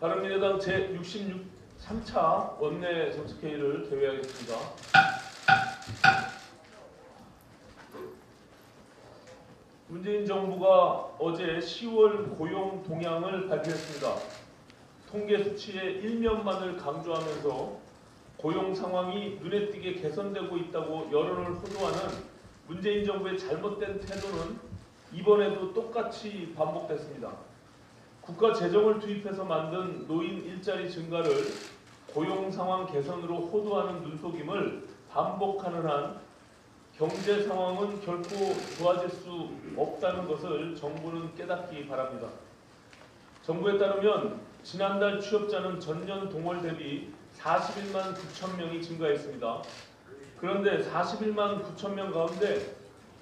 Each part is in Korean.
바른미래당 제63차 원내 정책회의를 개회하겠습니다. 문재인 정부가 어제 10월 고용 동향을 발표했습니다. 통계 수치의 일면만을 강조하면서 고용 상황이 눈에 띄게 개선되고 있다고 여론을 호도하는 문재인 정부의 잘못된 태도는 이번에도 똑같이 반복됐습니다. 국가 재정을 투입해서 만든 노인 일자리 증가를 고용 상황 개선으로 호도하는 눈속임을 반복하는 한 경제 상황은 결코 좋아질 수 없다는 것을 정부는 깨닫기 바랍니다. 정부에 따르면 지난달 취업자는 전년 동월 대비 41만 9천 명이 증가했습니다. 그런데 41만 9천 명 가운데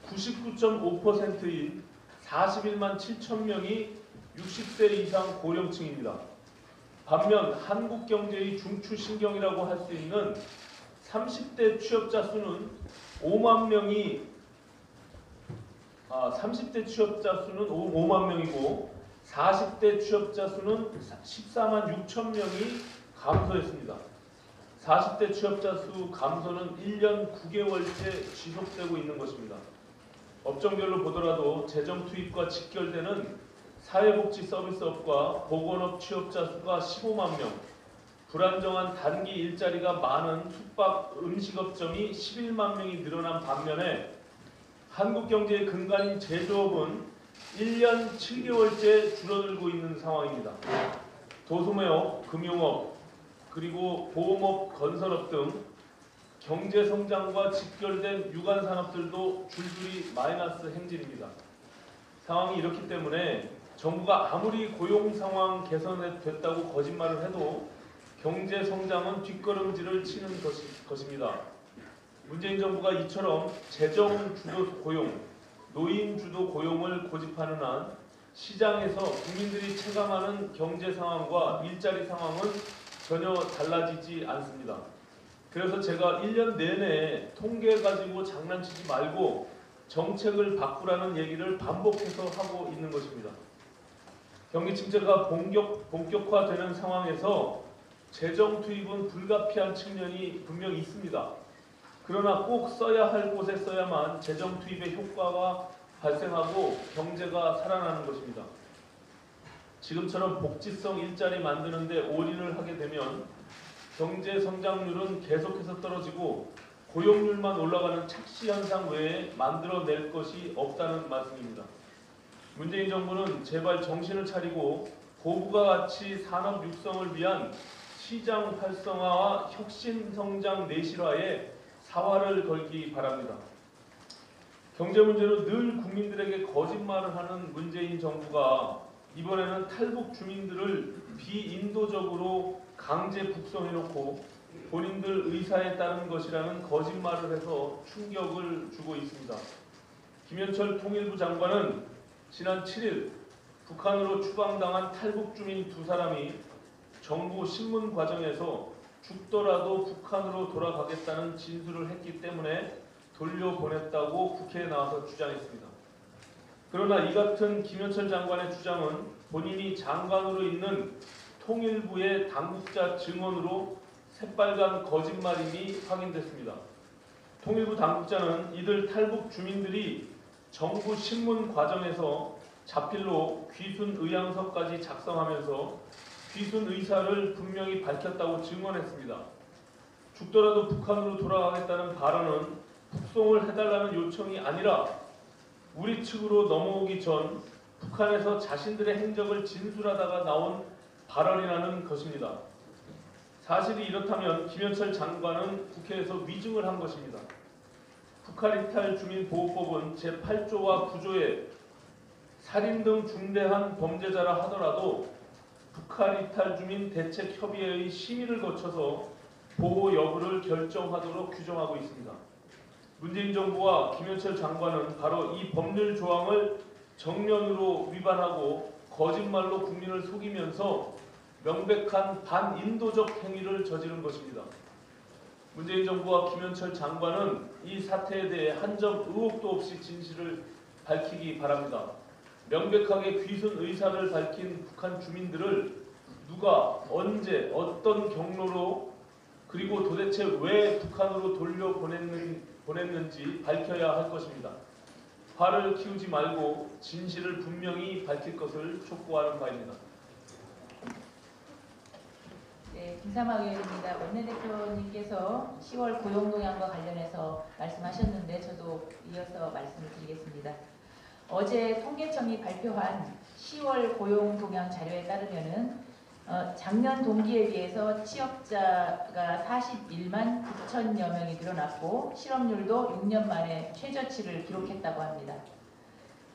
99.5%인 41만 7천 명이 60세 이상 고령층입니다. 반면 한국 경제의 중추신경이라고 할 수 있는 30대 취업자 수는 5만 명이고 40대 취업자 수는 14만 6천 명이 감소했습니다. 40대 취업자 수 감소는 1년 9개월째 지속되고 있는 것입니다. 업종별로 보더라도 재정 투입과 직결되는 사회복지 서비스업과 보건업 취업자 수가 15만 명, 불안정한 단기 일자리가 많은 숙박 음식업점이 11만 명이 늘어난 반면에 한국 경제의 근간인 제조업은 1년 7개월째 줄어들고 있는 상황입니다. 도소매업, 금융업, 그리고 보험업, 건설업 등 경제 성장과 직결된 유관 산업들도 줄줄이 마이너스 행진입니다. 상황이 이렇기 때문에 정부가 아무리 고용 상황 개선됐다고 거짓말을 해도 경제 성장은 뒷걸음질을 치는 것입니다. 문재인 정부가 이처럼 재정 주도 고용, 노인 주도 고용을 고집하는 한 시장에서 국민들이 체감하는 경제 상황과 일자리 상황은 전혀 달라지지 않습니다. 그래서 제가 1년 내내 통계 가지고 장난치지 말고 정책을 바꾸라는 얘기를 반복해서 하고 있는 것입니다. 경기 침체가 본격화되는 상황에서 재정 투입은 불가피한 측면이 분명히 있습니다. 그러나 꼭 써야 할 곳에 써야만 재정 투입의 효과가 발생하고 경제가 살아나는 것입니다. 지금처럼 복지성 일자리 만드는 데 올인을 하게 되면 경제 성장률은 계속해서 떨어지고 고용률만 올라가는 착시 현상 외에 만들어낼 것이 없다는 말씀입니다. 문재인 정부는 제발 정신을 차리고 고부가 가치 산업 육성을 위한 시장 활성화와 혁신 성장 내실화에 사활을 걸기 바랍니다. 경제 문제로 늘 국민들에게 거짓말을 하는 문재인 정부가 이번에는 탈북 주민들을 비인도적으로 강제 북송해놓고 본인들 의사에 따른 것이라는 거짓말을 해서 충격을 주고 있습니다. 김현철 통일부 장관은 지난 7일 북한으로 추방당한 탈북 주민 2사람이 정부 신문 과정에서 죽더라도 북한으로 돌아가겠다는 진술을 했기 때문에 돌려보냈다고 국회에 나와서 주장했습니다. 그러나 이 같은 김현철 장관의 주장은 본인이 장관으로 있는 통일부의 당국자 증언으로 새빨간 거짓말임이 확인됐습니다. 통일부 당국자는 이들 탈북 주민들이 정부 신문 과정에서 자필로 귀순 의향서까지 작성하면서 귀순 의사를 분명히 밝혔다고 증언했습니다. 죽더라도 북한으로 돌아가겠다는 발언은 북송을 해달라는 요청이 아니라 우리 측으로 넘어오기 전 북한에서 자신들의 행적을 진술하다가 나온 발언이라는 것입니다. 사실이 이렇다면 김현철 장관은 국회에서 위증을 한 것입니다. 북한이탈 주민보호법은 제8조와 9조에 살인 등 중대한 범죄자라 하더라도 북한이탈 주민 대책협의회의 심의를 거쳐서 보호 여부를 결정하도록 규정하고 있습니다. 문재인 정부와 김현철 장관은 바로 이 법률 조항을 정면으로 위반하고 거짓말로 국민을 속이면서 명백한 반인도적 행위를 저지른 것입니다. 문재인 정부와 김현철 장관은 이 사태에 대해 한 점 의혹도 없이 진실을 밝히기 바랍니다. 명백하게 귀순 의사를 밝힌 북한 주민들을 누가 언제 어떤 경로로 그리고 도대체 왜 북한으로 돌려보냈는지 밝혀야 할 것입니다. 화를 키우지 말고 진실을 분명히 밝힐 것을 촉구하는 바입니다. 네, 김삼하 의원입니다. 원내대표님께서 10월 고용동향과 관련해서 말씀하셨는데 저도 이어서 말씀을 드리겠습니다. 어제 통계청이 발표한 10월 고용동향 자료에 따르면은 작년 동기에 비해서 취업자가 41만 9천여 명이 늘어났고 실업률도 6년 만에 최저치를 기록했다고 합니다.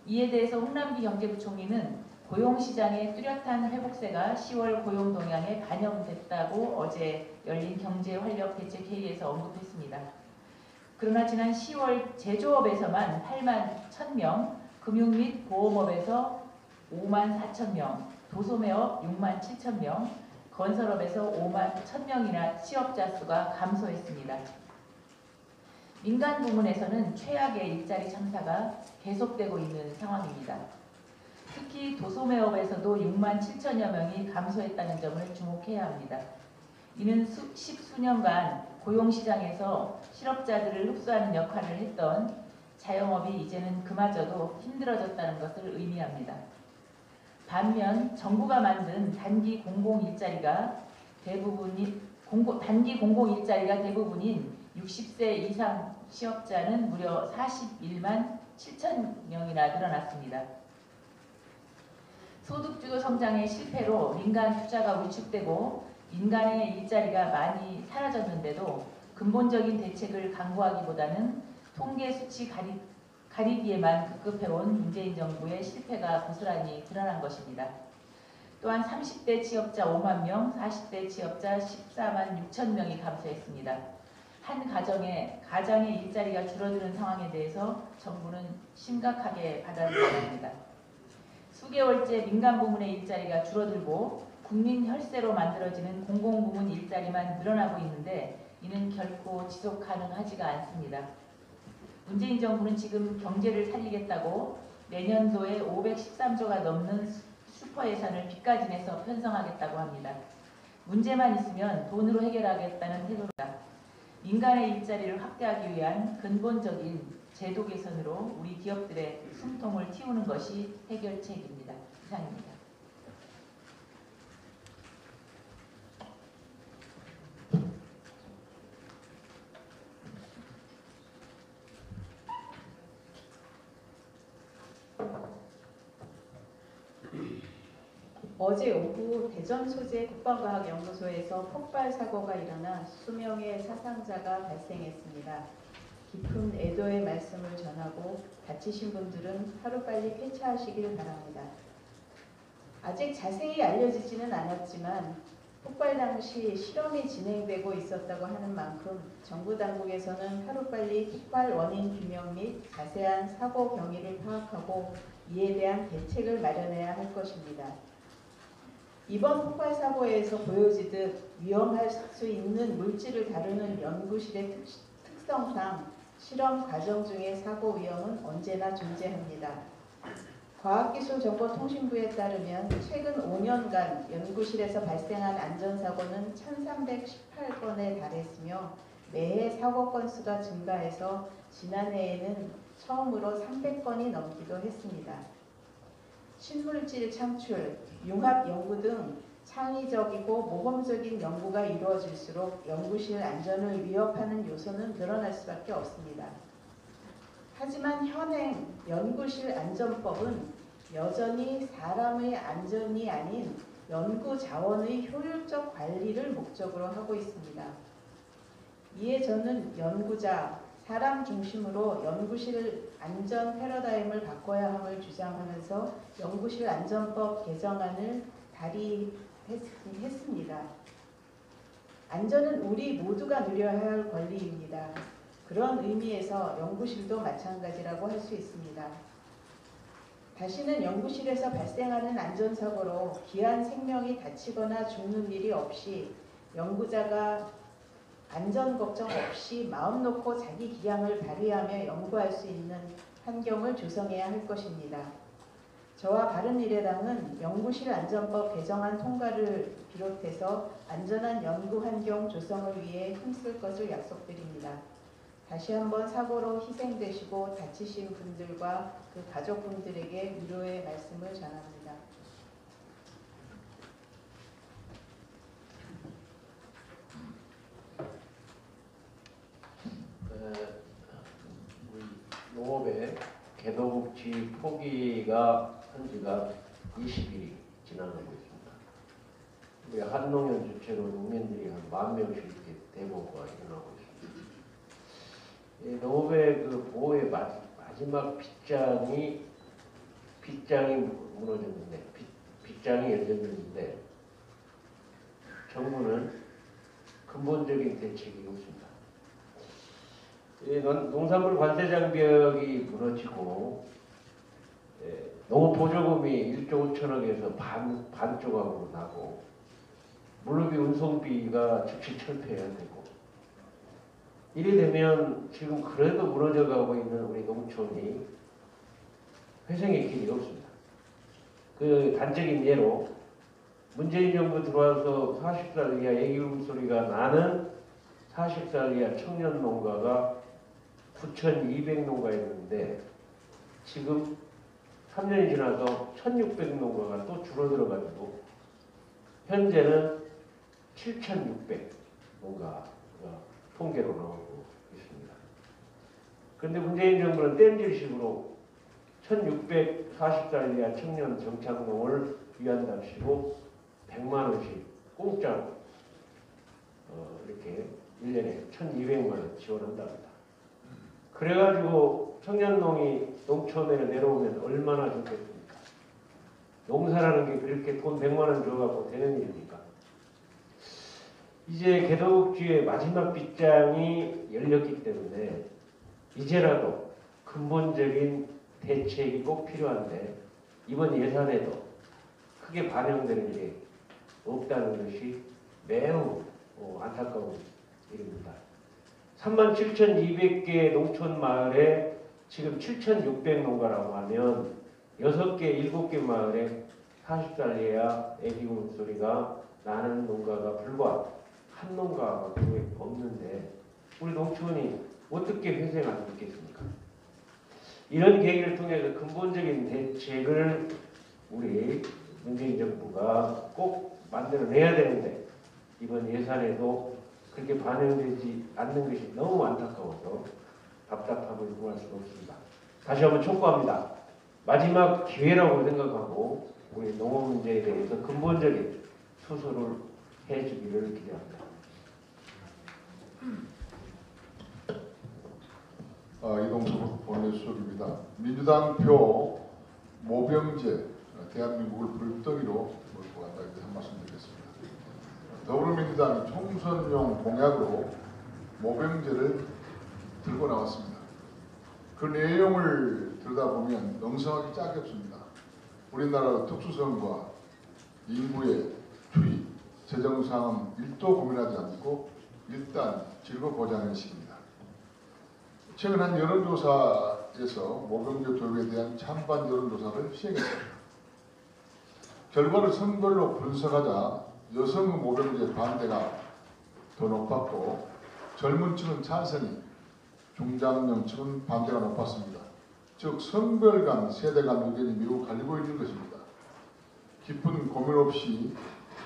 이에 대해서 홍남기 경제부총리는 고용시장의 뚜렷한 회복세가 10월 고용동향에 반영됐다고 어제 열린 경제활력대책회의에서 언급했습니다. 그러나 지난 10월 제조업에서만 8만 1,000명, 금융 및 보험업에서 5만 4천 명, 도소매업 6만 7천 명, 건설업에서 5만 1,000명이나 취업자 수가 감소했습니다. 민간 부문에서는 최악의 일자리 참사가 계속되고 있는 상황입니다. 특히 도소매업에서도 6만 7천여 명이 감소했다는 점을 주목해야 합니다. 이는 십수년간 고용시장에서 실업자들을 흡수하는 역할을 했던 자영업이 이제는 그마저도 힘들어졌다는 것을 의미합니다. 반면 정부가 만든 단기 공공일자리가 대부분인 60세 이상 취업자는 무려 41만 7천 명이나 늘어났습니다. 소득주도 성장의 실패로 민간 투자가 위축되고 인간의 일자리가 많이 사라졌는데도 근본적인 대책을 강구하기보다는 통계 수치 가리기에만 급급해온 문재인 정부의 실패가 고스란히 드러난 것입니다. 또한 30대 취업자 5만 명, 40대 취업자 14만 6천 명이 감소했습니다. 한 가장의 일자리가 줄어드는 상황에 대해서 정부는 심각하게 받아들여야 합니다. 수개월째 민간 부문의 일자리가 줄어들고 국민 혈세로 만들어지는 공공부문 일자리만 늘어나고 있는데 이는 결코 지속 가능하지가 않습니다. 문재인 정부는 지금 경제를 살리겠다고 내년도에 513조가 넘는 슈퍼 예산을 빚까지 내서 편성하겠다고 합니다. 문제만 있으면 돈으로 해결하겠다는 태도입니다. 민간의 일자리를 확대하기 위한 근본적인 제도 개선으로 우리 기업들의 숨통을 틔우는 것이 해결책입니다. 이상입니다. 어제 오후 대전 소재 국방과학연구소에서 폭발 사고가 일어나 수명의 사상자가 발생했습니다. 깊은 애도의 말씀을 전하고 다치신 분들은 하루빨리 쾌차하시길 바랍니다. 아직 자세히 알려지지는 않았지만 폭발 당시 실험이 진행되고 있었다고 하는 만큼 정부 당국에서는 하루빨리 폭발 원인 규명 및 자세한 사고 경위를 파악하고 이에 대한 대책을 마련해야 할 것입니다. 이번 폭발 사고에서 보여지듯 위험할 수 있는 물질을 다루는 연구실의 특성상 실험 과정 중의 사고 위험은 언제나 존재합니다. 과학기술정보통신부에 따르면 최근 5년간 연구실에서 발생한 안전사고는 1318건에 달했으며 매해 사고 건수가 증가해서 지난해에는 처음으로 300건이 넘기도 했습니다. 신물질 창출, 융합 연구 등 창의적이고 모범적인 연구가 이루어질수록 연구실 안전을 위협하는 요소는 늘어날 수밖에 없습니다. 하지만 현행 연구실 안전법은 여전히 사람의 안전이 아닌 연구 자원의 효율적 관리를 목적으로 하고 있습니다. 이에 저는 연구자, 사람 중심으로 연구실 안전 패러다임을 바꿔야 함을 주장하면서 연구실 안전법 개정안을 발의했습니다. 안전은 우리 모두가 누려야 할 권리입니다. 그런 의미에서 연구실도 마찬가지라고 할 수 있습니다. 다시는 연구실에서 발생하는 안전사고로 귀한 생명이 다치거나 죽는 일이 없이 연구자가 안전 걱정 없이 마음 놓고 자기 기량을 발휘하며 연구할 수 있는 환경을 조성해야 할 것입니다. 저와 바른미래당은 연구실 안전법 개정안 통과를 비롯해서 안전한 연구 환경 조성을 위해 힘쓸 것을 약속드립니다. 다시 한번 사고로 희생되시고 다치신 분들과 그 가족분들에게 위로의 말씀을 전합니다. 우리 농업의 개도국지 포기가 한 지가 20일이 지나가고 있습니다. 우리 한농연 주체로 농민들이 한 10,000명씩 이렇게 대보가 일어나고 있습니다. 이 농업의 그 보호의 마지막 빗장이 무너졌는데, 빗장이 열렸는데 정부는 근본적인 대책이 없습니다. 농산물 관세 장벽이 무너지고 농업 보조금이 1조 5천억에서 반 조각으로 나고 물류비 운송비가 즉시철폐해야 되고 이래 되면 지금 그래도 무너져가고 있는 우리 농촌이 회생의 길이 없습니다. 그 단적인 예로 문재인 정부 들어와서 40살 이하 애기 울음소리가 나는 40살 이하 청년 농가가 9,200농가였는데 지금 3년이 지나서 1,600농가가 또 줄어들어가지고 현재는 7,600농가가 통계로 나오고 있습니다. 그런데 문재인 정부는 땜질식으로 1,640살 이하 청년 정착농을 위한답시고 100만 원씩 공짜로 이렇게 1년에 1,200만 원 지원한답니다. 그래가지고 청년농이 농촌에 내려오면 얼마나 좋겠습니까? 농사라는 게 그렇게 돈 100만 원 줘갖고 되는 일입니까? 이제 개도국지의 마지막 빗장이 열렸기 때문에 이제라도 근본적인 대책이 꼭 필요한데 이번 예산에도 크게 반영되는 게 없다는 것이 매우 안타까운 일입니다. 37,200개 농촌 마을에 지금 7,600농가라고 하면 6개, 7개 마을에 40살 이하 애기 울음소리가 나는 농가가 불과 한 농가가 없는데 우리 농촌이 어떻게 회생할 수 있겠습니까? 이런 계기를 통해서 근본적인 대책을 우리 문재인 정부가 꼭 만들어내야 되는데 이번 예산에도 그렇게 반영되지 않는 것이 너무 안타까워서 답답함을 금할 수가 없습니다. 다시 한번 촉구합니다. 마지막 기회라고 생각하고 우리 농업 문제에 대해서 근본적인 수술을 해주기를 기대합니다. 이동석 본회의수석입니다. 민주당 표 모병제 대한민국을 불덩이로 몰고 간다 이렇게 한 말씀 드리겠습니다. 더불어민주당이 총선용 공약으로 모병제를 들고 나왔습니다. 그 내용을 들여다보면 엉성하기 짝이 없습니다. 우리나라 특수성과 인구의 추이, 재정상은 1도 고민하지 않고 일단 질거 보장의 식입니다. 최근 한 여론조사에서 모병제 도입에 대한 찬반 여론조사를 시행했습니다. 결과를 성별로 분석하자 여성 모병제 반대가 더 높았고 젊은 층은 찬성이, 중장년 층은 반대가 높았습니다. 즉 성별 간, 세대 간 의견이 매우 갈리고 있는 것입니다. 깊은 고민 없이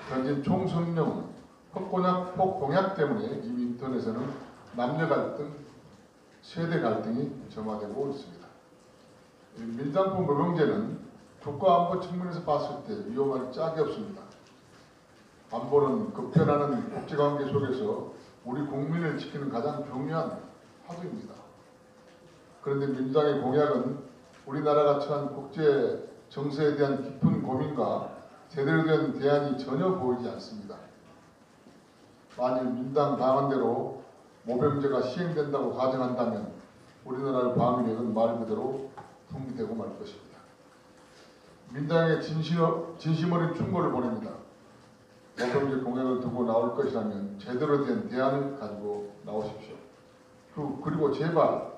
던진 총성령은 폭공약 때문에 이미 인터넷에는 남녀 갈등, 세대 갈등이 점화되고 있습니다. 민주당표 모병제는 국가안보 측면에서 봤을 때 위험할 짝이 없습니다. 안보는 급변하는 국제관계 속에서 우리 국민을 지키는 가장 중요한 화두입니다. 그런데 민주당의 공약은 우리나라가 처한 국제 정세에 대한 깊은 고민과 제대로 된 대안이 전혀 보이지 않습니다. 만일 민주당 방안대로 모병제가 시행된다고 가정한다면 우리나라의 방위력은 말 그대로 붕괴되고 말 것입니다. 민주당의 진심 어린 충고를 보냅니다. 모병제 공약을 두고 나올 것이라면 제대로 된 대안을 가지고 나오십시오. 그리고 제발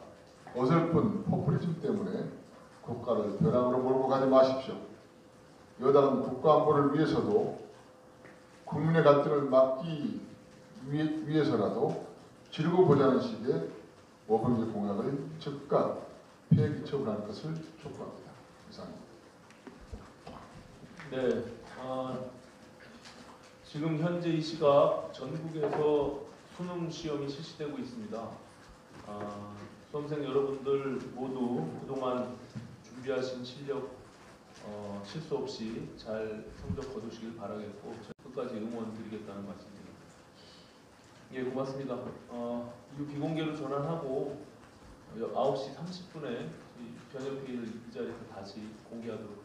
어설픈 포퓰리즘 때문에 국가를 벼랑으로 몰고 가지 마십시오. 여당은 국가 안보를 위해서도 국민의 갈등을 막기 위해서라도 지르고 보자는 식의 모병제 공약을 즉각 폐기 처분할 것을 촉구합니다. 이상입니다. 네, 지금 현재 이 시각 전국에서 수능 시험이 실시되고 있습니다. 수험생 여러분들 모두 그동안 준비하신 실력 실수 없이 잘 성적 거두시길 바라겠고 끝까지 응원드리겠다는 말씀입니다. 예, 고맙습니다. 이 비공개로 전환하고 9시 30분에 저희 변협회의를 이 자리에서 다시 공개하도록